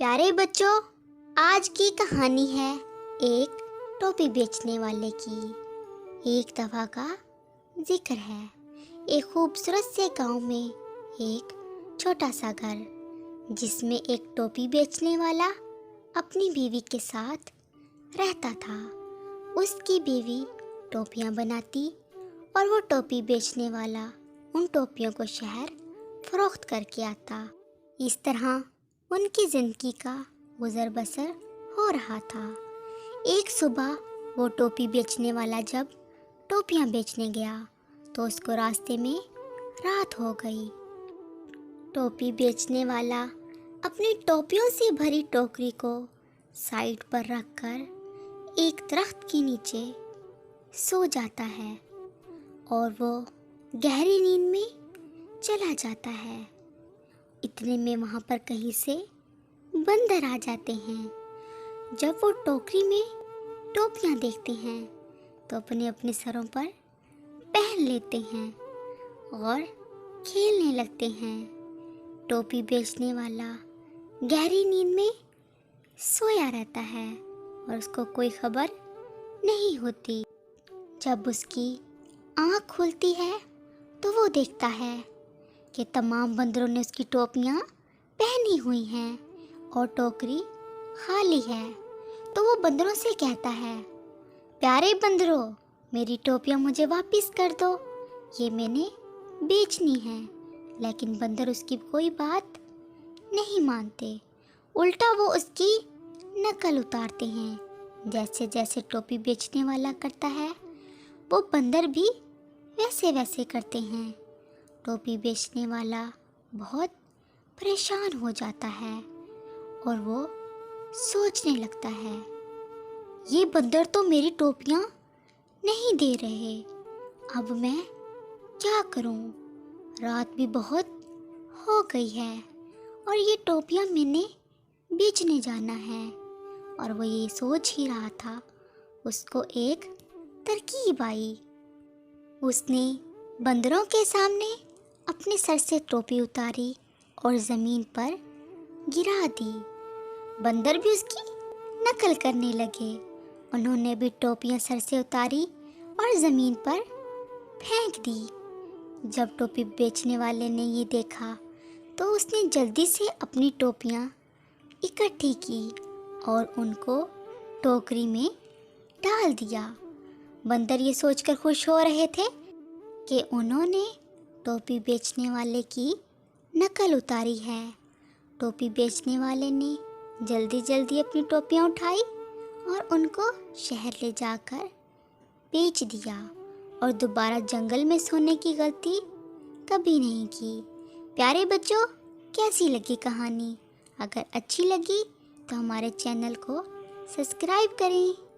پیارے بچوں، آج کی کہانی ہے ایک ٹوپی بیچنے والے کی۔ ایک دفعہ کا ذکر ہے، ایک خوبصورت سے گاؤں میں ایک چھوٹا سا گھر، جس میں ایک ٹوپی بیچنے والا اپنی بیوی کے ساتھ رہتا تھا۔ اس کی بیوی ٹوپیاں بناتی اور وہ ٹوپی بیچنے والا ان ٹوپیوں کو شہر فروخت کر کے آتا۔ اس طرح ان کی زندگی کا گزر بسر ہو رہا تھا۔ ایک صبح وہ ٹوپی بیچنے والا جب ٹوپیاں بیچنے گیا تو اس کو راستے میں رات ہو گئی۔ ٹوپی بیچنے والا اپنی ٹوپیوں سے بھری ٹوکری کو سائڈ پر رکھ کر ایک درخت کے نیچے سو جاتا ہے اور وہ گہری نیند میں چلا جاتا ہے۔ اتنے میں وہاں پر کہیں سے بندر آ جاتے ہیں۔ جب وہ ٹوکری میں ٹوپیاں دیکھتے ہیں تو اپنے اپنے سروں پر پہن لیتے ہیں اور کھیلنے لگتے ہیں۔ ٹوپی بیچنے والا گہری نیند میں سویا رہتا ہے اور اس کو کوئی خبر نہیں ہوتی۔ جب اس کی آنکھ کھلتی ہے تو وہ دیکھتا ہے کہ تمام بندروں نے اس کی ٹوپیاں پہنی ہوئی ہیں اور ٹوکری خالی ہے۔ تو وہ بندروں سے کہتا ہے، پیارے بندروں، میری ٹوپیاں مجھے واپس کر دو، یہ میں نے بیچنی ہے۔ لیکن بندر اس کی کوئی بات نہیں مانتے، الٹا وہ اس کی نقل اتارتے ہیں۔ جیسے جیسے ٹوپی بیچنے والا کرتا ہے وہ بندر بھی ویسے کرتے ہیں۔ ٹوپی بیچنے والا بہت پریشان ہو جاتا ہے اور وہ سوچنے لگتا ہے، یہ بندر تو میری ٹوپیاں نہیں دے رہے، اب میں کیا کروں؟ رات بھی بہت ہو گئی ہے اور یہ ٹوپیاں میں نے بیچنے جانا ہے۔ اور وہ یہ سوچ ہی رہا تھا، اس کو ایک ترکیب آئی۔ اس نے بندروں کے سامنے اپنے سر سے ٹوپی اتاری اور زمین پر گرا دی۔ بندر بھی اس کی نقل کرنے لگے، انہوں نے بھی ٹوپیاں سر سے اتاری اور زمین پر پھینک دی۔ جب ٹوپی بیچنے والے نے یہ دیکھا تو اس نے جلدی سے اپنی ٹوپیاں اکٹھی کی اور ان کو ٹوکری میں ڈال دیا۔ بندر یہ سوچ کر خوش ہو رہے تھے کہ انہوں نے ٹوپی بیچنے والے کی نقل اتاری ہے۔ ٹوپی بیچنے والے نے جلدی اپنی ٹوپیاں اٹھائی اور ان کو شہر لے جا کر بیچ دیا اور دوبارہ جنگل میں سونے کی غلطی کبھی نہیں کی۔ پیارے بچوں، کیسی لگی کہانی؟ اگر اچھی لگی تو ہمارے چینل کو سبسکرائب کریں۔